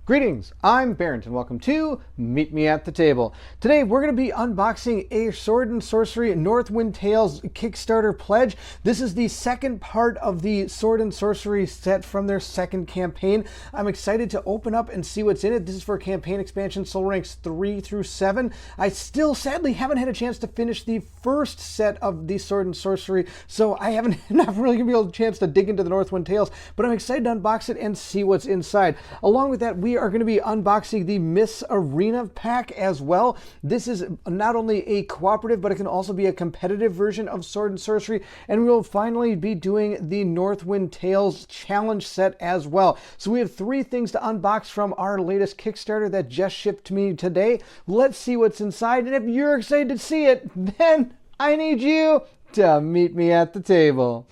Greetings, I'm Barrett and welcome to Meet Me at the Table. Today we're going to be unboxing a Sword and Sorcery Northwind Tales Kickstarter pledge. This is the second part of the Sword and Sorcery set from their second campaign. I'm excited to open up and see what's in it. This is for campaign expansion Soul Ranks 3 through 7. I still sadly haven't had a chance to finish the first set of the Sword and Sorcery, so I haven't not really going to be able a chance to dig into the Northwind Tales, but I'm excited to unbox it and see what's inside. Along with that, we are going to be unboxing the Miss Arena pack as well. This is not only a cooperative, but it can also be a competitive version of Sword and Sorcery, and we will finally be doing the Northwind Tales challenge set as well. So we have 3 things to unbox from our latest Kickstarter that just shipped to me today. Let's see what's inside, and if you're excited to see it, then I need you to meet me at the table.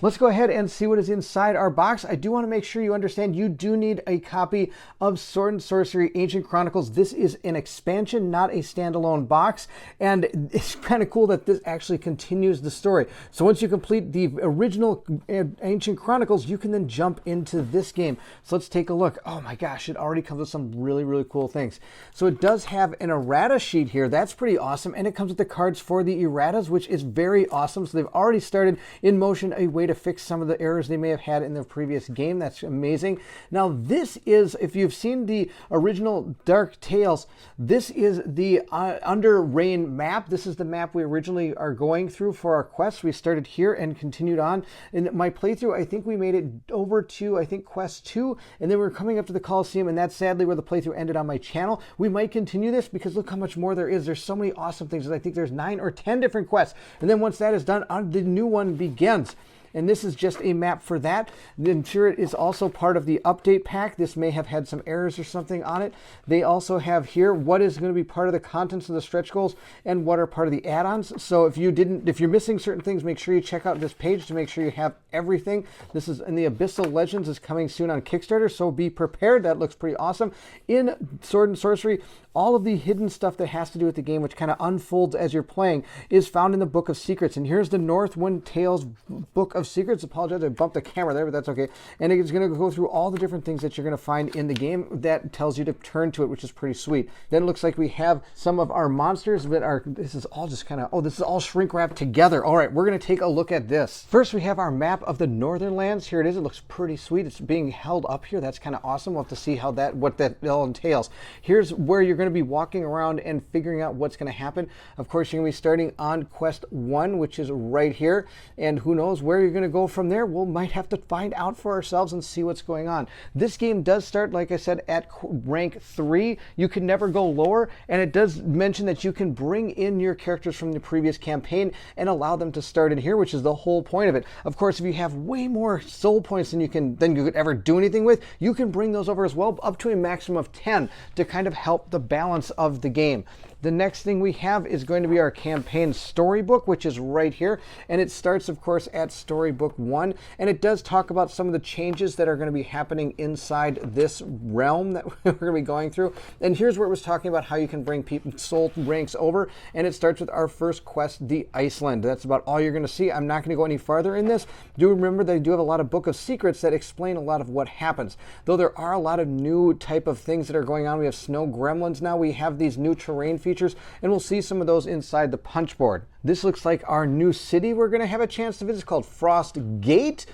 Let's go ahead and see what is inside our box. I do want to make sure you understand you do need a copy of Sword and Sorcery Ancient Chronicles. This is an expansion, not a standalone box, and it's kind of cool that this actually continues the story. So once you complete the original Ancient Chronicles, you can then jump into this game. So let's take a look. Oh my gosh, it already comes with some really, really cool things. So it does have an errata sheet here. That's pretty awesome, and it comes with the cards for the erratas, which is very awesome. So they've already started in motion a way to fix some of the errors they may have had in their previous game. That's amazing. Now this is, if you've seen the original Dark Tales, this is the Under Rain map. This is the map we originally are going through for our quest. We started here and continued on. In my playthrough, I think we made it over to, I think, quest 2, and then we were coming up to the Coliseum, and that's sadly where the playthrough ended on my channel. We might continue this because look how much more there is. There's so many awesome things. I think there's 9 or 10 different quests, and then once that is done, the new one begins. And this is just a map for that. I'm sure it is also part of the update pack. This may have had some errors or something on it. They also have here what is going to be part of the contents of the stretch goals and what are part of the add-ons. So if you're missing certain things, make sure you check out this page to make sure you have everything. This is in the Abyssal Legends is coming soon on Kickstarter, so be prepared. That looks pretty awesome. In Sword and Sorcery, all of the hidden stuff that has to do with the game, which kind of unfolds as you're playing, is found in the Book of Secrets. And here's the Northwind Tales Book of Secrets. Apologize, I bumped the camera there, but that's okay. And it's going to go through all the different things that you're going to find in the game that tells you to turn to it, which is pretty sweet. Then it looks like we have some of our monsters that are, this is all just kind of, oh, this is all shrink wrapped together. All right, we're going to take a look at this. First, we have our map of the Northern Lands. Here it is. It looks pretty sweet. It's being held up here. That's kind of awesome. We'll have to see what that all entails. Here's where you're going to be walking around and figuring out what's going to happen. Of course, you're going to be starting on quest 1, which is right here. And who knows where you're going to go from there. We might have to find out for ourselves and see what's going on. This game does start, like I said, at rank 3. You can never go lower, and it does mention that you can bring in your characters from the previous campaign and allow them to start in here, which is the whole point of it. Of course, if you have way more soul points than you could ever do anything with, you can bring those over as well, up to a maximum of 10 to kind of help the balance of the game. The next thing we have is going to be our campaign storybook, which is right here. And it starts, of course, at storybook 1. And it does talk about some of the changes that are going to be happening inside this realm that we're going to be going through. And here's where it was talking about how you can bring soul ranks over. And it starts with our first quest, the Iceland. That's about all you're going to see. I'm not going to go any farther in this. Do remember they do have a lot of Book of Secrets that explain a lot of what happens. Though there are a lot of new type of things that are going on. We have snow gremlins now. We have these new terrain features, and we'll see some of those inside the punch board. This looks like our new city we're going to have a chance to visit. It's called Frost Gate.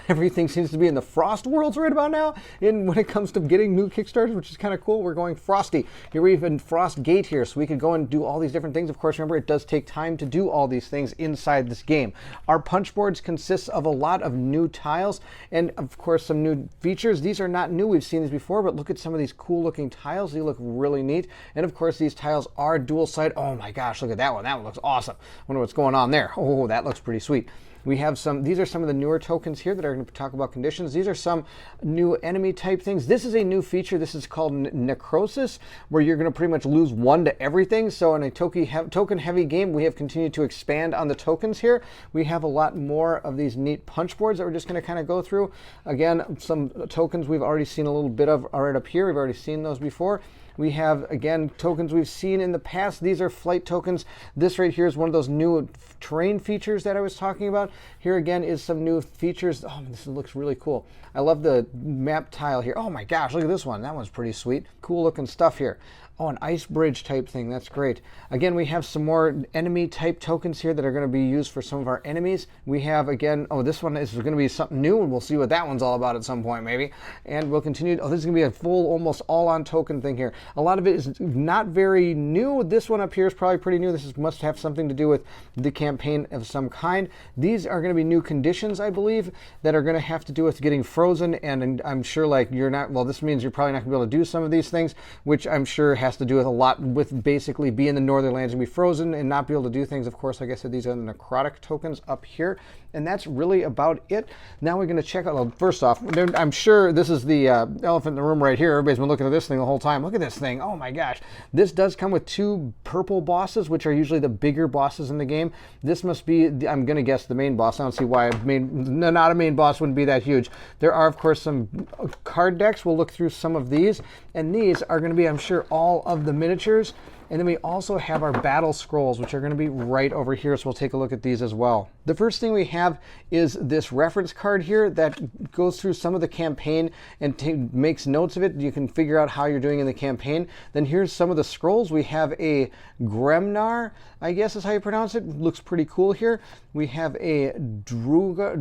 Everything seems to be in the Frost worlds right about now. And when it comes to getting new Kickstarters, which is kind of cool, we're going Frosty. Here we're even Frost Gate here, so we could go and do all these different things. Of course, remember, it does take time to do all these things inside this game. Our punch boards consist of a lot of new tiles and, of course, some new features. These are not new. We've seen these before, but look at some of these cool-looking tiles. They look really neat. And, of course, these tiles are dual-side. Oh, my gosh, look at that one. That one looks awesome. Wonder what's going on there. Oh, that looks pretty sweet. We have some, these are some of the newer tokens here that are going to talk about conditions. These are some new enemy type things. This is a new feature. This is called Necrosis, where you're going to pretty much lose 1 to everything. So in a token heavy game, we have continued to expand on the tokens here. We have a lot more of these neat punch boards that we're just going to kind of go through. Again, some tokens we've already seen a little bit of are right up here. We've already seen those before. We have, again, tokens we've seen in the past. These are flight tokens. This right here is one of those new terrain features that I was talking about. Here again is some new features. Oh, this looks really cool. I love the map tile here. Oh my gosh, look at this one. That one's pretty sweet. Cool looking stuff here. Oh, an ice bridge type thing. That's great. Again, we have some more enemy type tokens here that are going to be used for some of our enemies. We have, again, oh, this one is going to be something new, and we'll see what that one's all about at some point, maybe. And we'll continue. Oh, this is going to be a full, almost all-on token thing here. A lot of it is not very new. This one up here is probably pretty new. This must have something to do with the campaign of some kind. These are going to be new conditions, I believe, that are going to have to do with getting frozen, and I'm sure, like, you're not, well, this means you're probably not going to be able to do some of these things, which I'm sure has to do with a lot with basically be in the northern lands and be frozen and not be able to do things. Of course, like I said, these are the necrotic tokens up here, and that's really about it. Now we're going to check out, well, first off, I'm sure this is the elephant in the room right here. Everybody's been looking at this thing the whole time. Look at this thing. Oh my gosh. This does come with 2 purple bosses, which are usually the bigger bosses in the game. This must be, I'm going to guess, the main boss. I don't see why not a main boss wouldn't be that huge. There are, of course, some card decks. We'll look through some of these, and these are going to be, I'm sure, all of the miniatures. And then we also have our battle scrolls, which are going to be right over here, so we'll take a look at these as well. The first thing we have is this reference card here that goes through some of the campaign and makes notes of it. You can figure out how you're doing in the campaign. Then here's some of the scrolls. We have a Gremnar, I guess is how you pronounce it. Looks pretty cool here. We have a Druagar.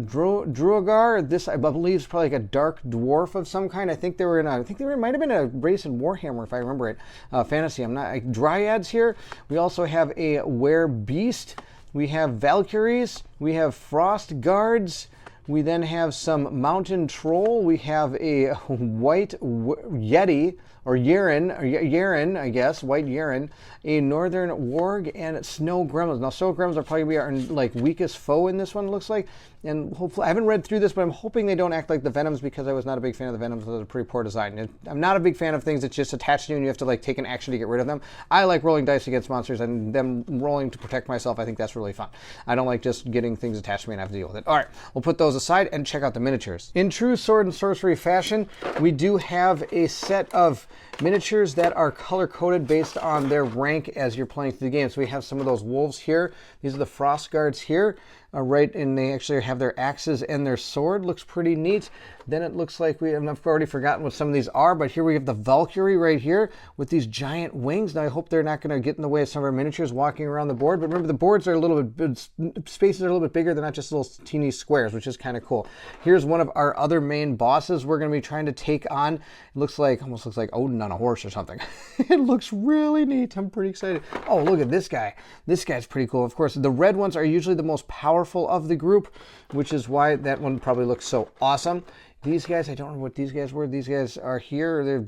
This, I believe, is probably like a dark dwarf of some kind. I think they were in might have been a race in Warhammer, if I remember it. Fantasy. I'm not. Dryads here. We also have a Werebeast. We have Valkyries. We have Frost Guards. We then have some Mountain Troll. We have a White Yeti, or Yeren, I guess, White Yeren, a Northern Warg, and Snow Gremlins. Now, Snow Gremlins are probably our like weakest foe in this one, looks like. And hopefully, I haven't read through this, but I'm hoping they don't act like the Venoms, because I was not a big fan of the Venoms. Those are pretty poor design. I'm not a big fan of things that just attach to you and you have to like take an action to get rid of them. I like rolling dice against monsters and them rolling to protect myself. I think that's really fun. I don't like just getting things attached to me and have to deal with it. All right, we'll put those aside and check out the miniatures. In true sword and sorcery fashion, we do have a set of miniatures that are color-coded based on their rank as you're playing through the game. So we have some of those wolves here. These are the Frost Guards here. Right, and they actually have their axes and their sword. Looks pretty neat. Then it looks like I've already forgotten what some of these are, but here we have the Valkyrie right here with these giant wings. Now I hope they're not going to get in the way of some of our miniatures walking around the board, but remember the boards are a little bit, spaces are a little bit bigger. They're not just little teeny squares, which is kind of cool. Here's one of our other main bosses we're going to be trying to take on. It almost looks like Odin on a horse or something. It looks really neat. I'm pretty excited. Oh, look at this guy. This guy's pretty cool. Of course, the red ones are usually the most powerful of the group, which is why that one probably looks so awesome. These guys, I don't remember what these guys were. These guys are here.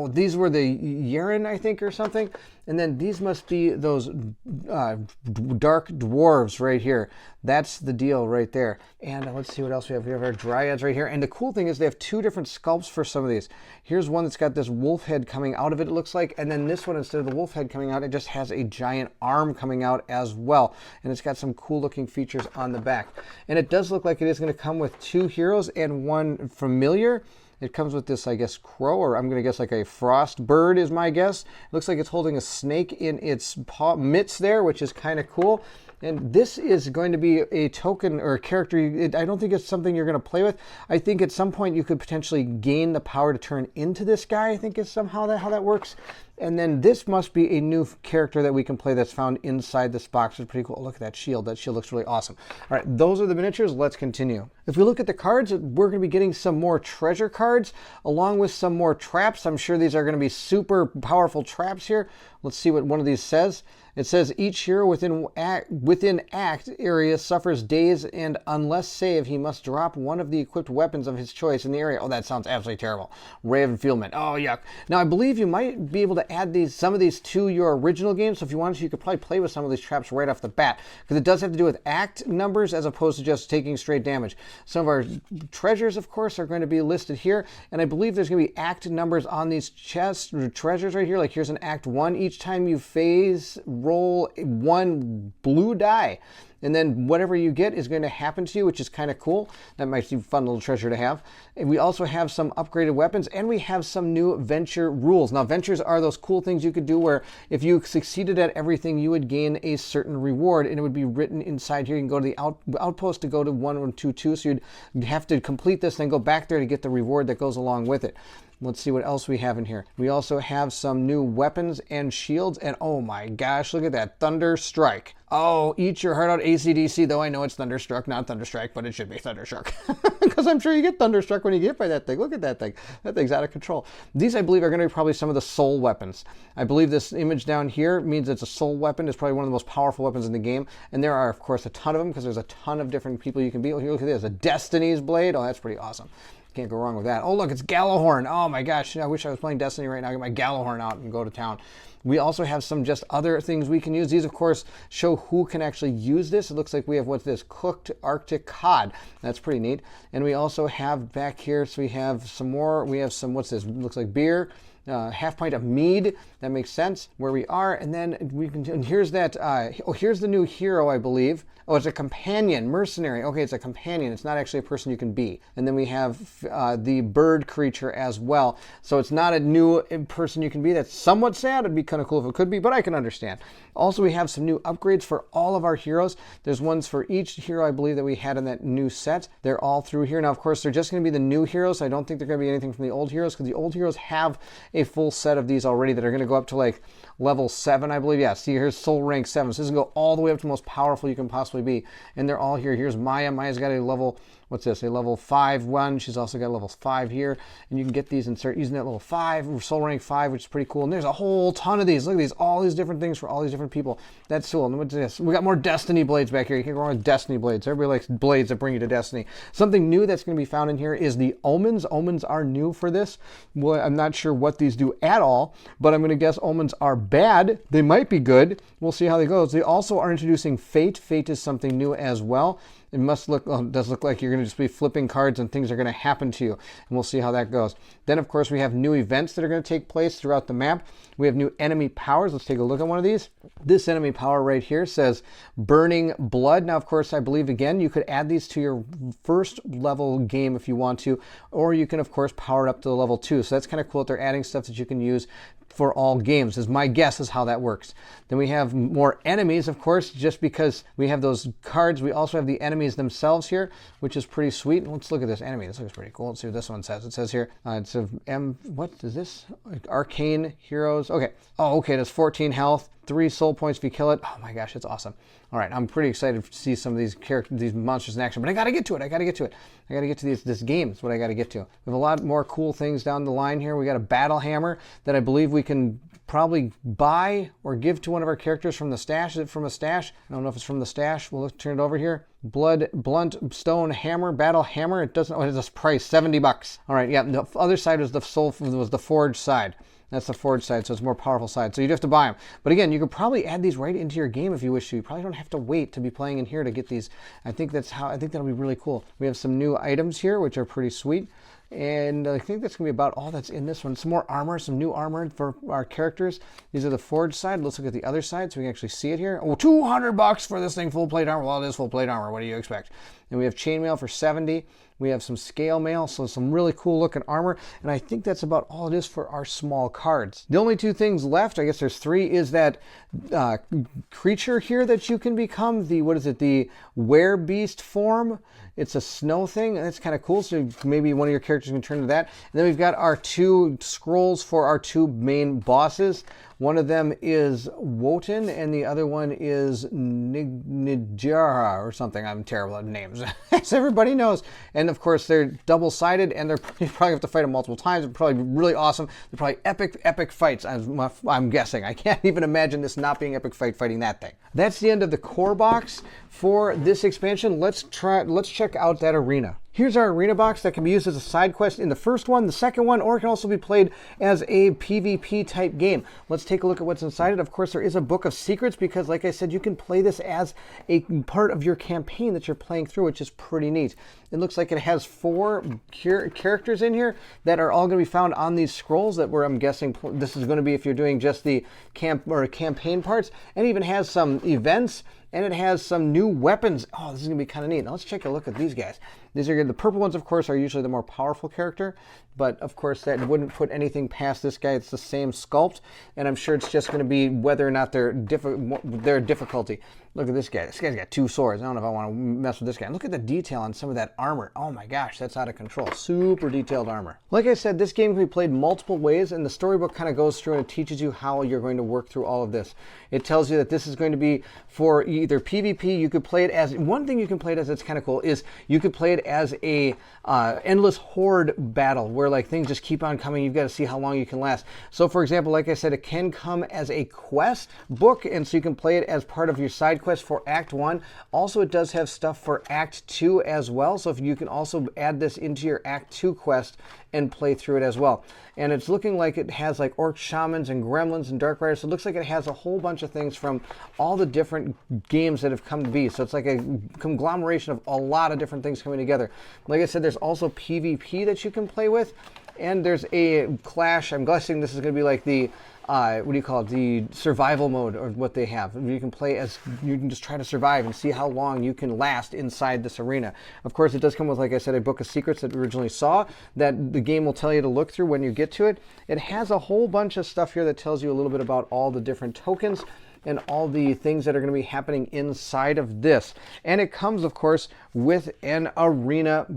These were the Yeren, I think, or something. And then these must be those dark dwarves right here. That's the deal right there. And let's see what else we have. We have our Dryads right here. And the cool thing is they have 2 different sculpts for some of these. Here's one that's got this wolf head coming out of it, it looks like. And then this one, instead of the wolf head coming out, it just has a giant arm coming out as well. And it's got some cool looking features on the back. And it does look like it is going to come with 2 heroes and 1 familiar. It comes with this, I guess, crow, or I'm going to guess like a frost bird is my guess. It looks like it's holding a snake in its mitts there, which is kind of cool. And this is going to be a token or a character. I don't think it's something you're going to play with. I think at some point you could potentially gain the power to turn into this guy, I think is somehow how that works. And then this must be a new character that we can play that's found inside this box. It's pretty cool. Oh, look at that shield. That shield looks really awesome. All right, those are the miniatures. Let's continue. If we look at the cards, we're going to be getting some more treasure cards along with some more traps. I'm sure these are going to be super powerful traps here. Let's see what one of these says. It says each hero within act area suffers daze, and unless saved, he must drop one of the equipped weapons of his choice in the area. Oh, that sounds absolutely terrible. Ray of Enfeelment. Oh, yuck. Now, I believe you might be able to add some of these to your original game, so if you wanted to, you could probably play with some of these traps right off the bat, because it does have to do with act numbers as opposed to just taking straight damage. Some of our treasures, of course, are going to be listed here, and I believe there's going to be act numbers on these chests or treasures right here. Like here's an act 1. Each time you phase, roll 1 blue die, and then whatever you get is going to happen to you, which is kind of cool. That might be a fun little treasure to have. And we also have some upgraded weapons, and we have some new venture rules. Now, ventures are those cool things you could do where if you succeeded at everything, you would gain a certain reward, and it would be written inside here. You can go to the outpost to go to 1122, so you'd have to complete this, then go back there to get the reward that goes along with it. Let's see what else we have in here. We also have some new weapons and shields, and oh my gosh, look at that Thunder Strike. Oh, eat your heart out, AC/DC, though I know it's Thunderstruck, not Thunderstrike, but it should be Thunderstruck. Because I'm sure you get Thunderstruck when you get hit by that thing. Look at that thing. That thing's out of control. These, I believe, are going to be probably some of the soul weapons. I believe this image down here means it's a soul weapon. It's probably one of the most powerful weapons in the game. And there are, of course, a ton of them, because there's a ton of different people you can be. Here, look at this, a Destiny's Blade. Oh, that's pretty awesome. Can't go wrong with that. Oh, look, it's Gallahorn. Oh my gosh, I wish I was playing Destiny right now. Get my Gallahorn out and go to town. We also have some just other things we can use. These, of course, show who can actually use this. It looks like we have, what's this? Cooked Arctic Cod. That's pretty neat. And we also have back here, so we have some more. We have some, what's this? Looks like beer. Half pint of mead. That makes sense where we are. And then we can, and here's that, here's the new hero, I believe. Oh, it's a companion, mercenary. Okay, it's a companion. It's not actually a person you can be. And then we have the bird creature as well. So it's not a new person you can be. That's somewhat sad. It'd be kind of cool if it could be, but I can understand. Also, we have some new upgrades for all of our heroes. There's ones for each hero, I believe, that we had in that new set. They're all through here. Now, of course, they're just going to be the new heroes. I don't think they're going to be anything from the old heroes, because the old heroes have a full set of these already that are going to go up to like level 7, I believe. Yeah, see, here's soul rank 7. So this is going to go all the way up to the most powerful you can possibly be. And they're all here. Here's Maya. Maya's got a level, what's this? A level 5 one. She's also got a level 5 here. And you can get these and start using that level 5, soul rank 5, which is pretty cool. And there's a whole ton of these. Look at these. All these different things for all these different people. That's cool. And what's this? We got more Destiny blades back here. You can't go wrong with Destiny blades. Everybody likes blades that bring you to Destiny. Something new that's going to be found in here is the omens. Omens are new for this. Well, I'm not sure what these do at all, but I'm going to guess omens are bad. They might be good. We'll see how they go. They also are introducing fate. Fate is something new as well. It must look, well, it does look like you're going to just be flipping cards and things are going to happen to you. And we'll see how that goes. Then, of course, we have new events that are going to take place throughout the map. We have new enemy powers. Let's take a look at one of these. This enemy power right here says Burning Blood. Now, of course, I believe, again, you could add these to your first level game if you want to, or you can, of course, power it up to the level 2. So that's kind of cool that they're adding stuff that you can use for all games, is my guess is how that works. Then we have more enemies, of course, just because we have those cards. We also have the enemies themselves here, which is pretty sweet. Let's look at this enemy. This looks pretty cool. Let's see what this one says. It says here, it's a what is this? Arcane Heroes. Okay. Oh, okay. That's 14 health, 3 soul points if you kill it. Oh my gosh, it's awesome. All right, I'm pretty excited to see some of these characters, these monsters in action, but I got to get to it. I got to get to this game. Is what I got to get to. We have a lot more cool things down the line here. We got a battle hammer that I believe we can probably buy or give to one of our characters from the stash. Is it from a stash? I don't know if it's from the stash. We'll turn it over here. Blunt stone hammer, battle hammer. It doesn't. Oh, it has a price, $70. All right, yeah. The other side was the forged side. That's the forged side, so it's a more powerful side. So you'd have to buy them. But again, you could probably add these right into your game if you wish to. You probably don't have to wait to be playing in here to get these. I think that'll be really cool. We have some new items here, which are pretty sweet. And I think that's going to be about all that's in this one. Some more armor, some new armor for our characters. These are the forged side. Let's look at the other side so we can actually see it here. Oh, $200 for this thing, full plate armor. Well, it is full plate armor. What do you expect? And we have chainmail for 70. We have some scale mail, so some really cool looking armor. And I think that's about all it is for our small cards. The only 2 things left, I guess there's 3, is that creature here that you can become. The werebeast form. It's a snow thing. That's kind of cool. So maybe one of your characters can turn to that. And then we've got our 2 scrolls for our 2 main bosses. One of them is Wotan, and the other one is Nijara or something. I'm terrible at names, as everybody knows. And of course, they're double-sided, and you probably have to fight them multiple times. They're probably really awesome. They're probably epic fights, I'm guessing. I can't even imagine this not being epic fighting that thing. That's the end of the core box for this expansion. Let's check out that arena. Here's our arena box that can be used as a side quest in the first one, the second one, or it can also be played as a PvP type game. Let's take a look at what's inside it. Of course, there is a book of secrets because, like I said, you can play this as a part of your campaign that you're playing through, which is pretty neat. It looks like it has 4 characters in here that are all going to be found on these scrolls that I'm guessing this is going to be if you're doing just the campaign parts, and even has some events, and it has some new weapons. Oh, this is going to be kind of neat. Now let's take a look at these guys. These are good. The purple ones, of course, are usually the more powerful character, but of course that wouldn't put anything past this guy. It's the same sculpt, and I'm sure it's just going to be whether or not their difficulty. Look at this guy. This guy's got 2 swords. I don't know if I want to mess with this guy. Look at the detail on some of that armor. Oh my gosh, that's out of control. Super detailed armor. Like I said, this game can be played multiple ways, and the storybook kind of goes through and it teaches you how you're going to work through all of this. It tells you that this is going to be for either PvP. You could play it as, one thing you can play it as that's kind of cool is you could play it as a endless horde battle where like things just keep on coming. You've got to see how long you can last. So for example, like I said, it can come as a quest book, and so you can play it as part of your side quest for Act 1. Also, it does have stuff for Act 2 as well, so if you can also add this into your Act 2 quest and play through it as well. And it's looking like it has like orc shamans and gremlins and dark riders, so it looks like it has a whole bunch of things from all the different games that have come to be. So it's like a conglomeration of a lot of different things coming together. Like I said, there's also PvP that you can play with, and there's a clash. I'm guessing this is going to be like the what do you call it, the survival mode, or what they have. You can play as, you can just try to survive and see how long you can last inside this arena. Of course, it does come with, like I said, a book of secrets that we originally saw that the game will tell you to look through when you get to it. It has a whole bunch of stuff here that tells you a little bit about all the different tokens and all the things that are going to be happening inside of this. And it comes, of course, with an arena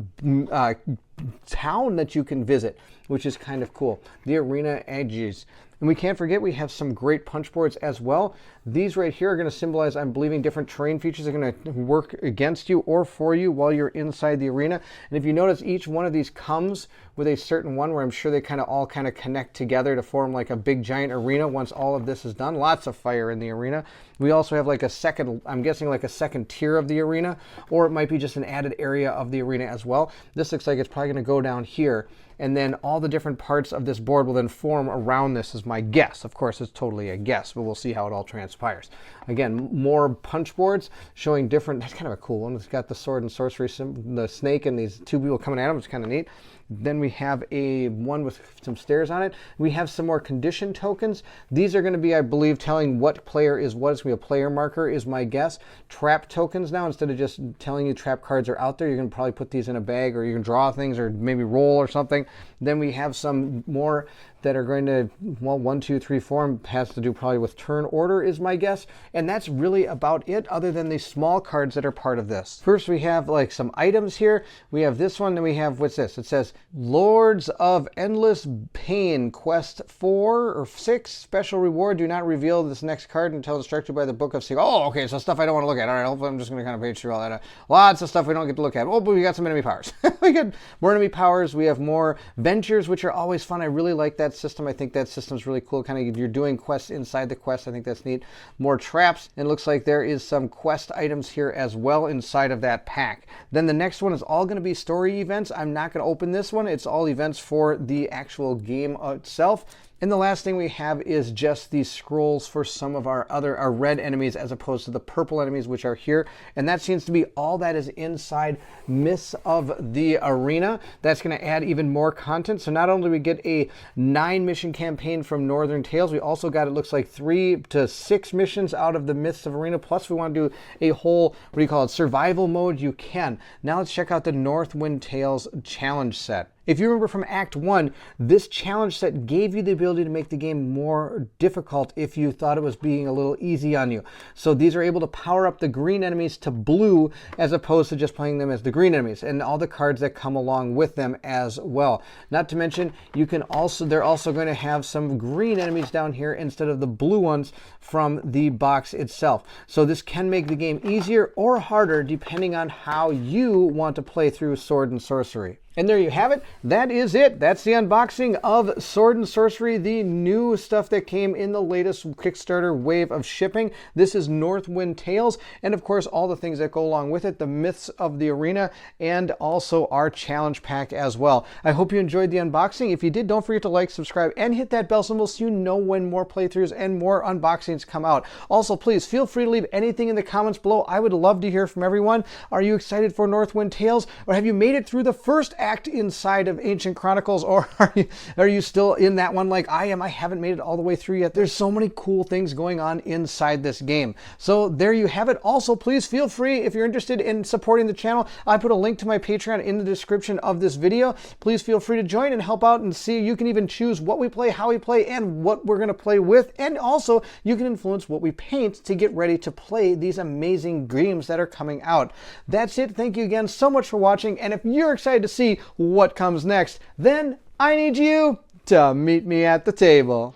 town that you can visit, which is kind of cool. The arena edges. And we can't forget we have some great punch boards as well. These right here are going to symbolize, I'm believing, different terrain features are going to work against you or for you while you're inside the arena. And if you notice, each one of these comes with a certain one where I'm sure they all connect together to form like a big giant arena once all of this is done. Lots of fire in the arena. We also have like a second, I'm guessing like a second tier of the arena, or it might be just an added area of the arena as well. This looks like it's probably going to go down here, and then all the different parts of this board will then form around this, is my guess. Of course, it's totally a guess, but we'll see how it all transpires. Again, more punch boards showing different, that's kind of a cool one. It's got the sword and sorcery, the snake and these 2 people coming at them. It's kind of neat. Then we have a one with some stairs on it. We have some more condition tokens. These are going to be, I believe, telling what player is what. It's going to be a player marker, is my guess. Trap tokens now, instead of just telling you trap cards are out there, you're going to probably put these in a bag, or you can draw things, or maybe roll or something. Then we have some more that are going to, well, 1, 2, 3, 4 has to do probably with turn order, is my guess. And that's really about it, other than these small cards that are part of this. First, we have like some items here. We have this one, then we have, what's this? It says Lords of Endless Pain, Quest 4 or 6, special reward. Do not reveal this next card until instructed by the Book of Secrets. Oh, okay, so stuff I don't want to look at. All right, hopefully I'm just going to kind of page through all that. Lots of stuff we don't get to look at. Oh, but we got some enemy powers. We got more enemy powers. We have more ventures, which are always fun. I really like that system. I think that system's really cool. Kind of, you're doing quests inside the quest. I think that's neat. More traps. And it looks like there is some quest items here as well inside of that pack. Then the next one is all going to be story events. I'm not going to open this one. It's all events for the actual game itself. And the last thing we have is just these scrolls for some of our red enemies, as opposed to the purple enemies, which are here. And that seems to be all that is inside Myths of the Arena. That's going to add even more content. So not only do we get a 9-mission campaign from Northwind Tales, we also got, it looks like 3 to 6 missions out of the Myths of Arena. Plus we want to do a whole, survival mode. You can. Now let's check out the Northwind Tales challenge set. If you remember from Act 1, this challenge set gave you the ability to make the game more difficult if you thought it was being a little easy on you. So these are able to power up the green enemies to blue as opposed to just playing them as the green enemies, and all the cards that come along with them as well. Not to mention, they're also going to have some green enemies down here instead of the blue ones from the box itself. So this can make the game easier or harder depending on how you want to play through Sword and Sorcery. And there you have it. That is it. That's the unboxing of Sword and Sorcery, the new stuff that came in the latest Kickstarter wave of shipping. This is Northwind Tales, and of course all the things that go along with it, the myths of the arena, and also our challenge pack as well. I hope you enjoyed the unboxing. If you did, don't forget to like, subscribe, and hit that bell symbol so you know when more playthroughs and more unboxings come out. Also, please feel free to leave anything in the comments below. I would love to hear from everyone. Are you excited for Northwind Tales, or have you made it through the first act inside of Ancient Chronicles, or are you still in that one like I am? I haven't made it all the way through yet. There's so many cool things going on inside this game. So there you have it. Also, please feel free, if you're interested in supporting the channel, I put a link to my Patreon in the description of this video. Please feel free to join and help out and see. You can even choose what we play, how we play, and what we're going to play with. And also, you can influence what we paint to get ready to play these amazing games that are coming out. That's it. Thank you again so much for watching. And if you're excited to see what comes next, then I need you to meet me at the table.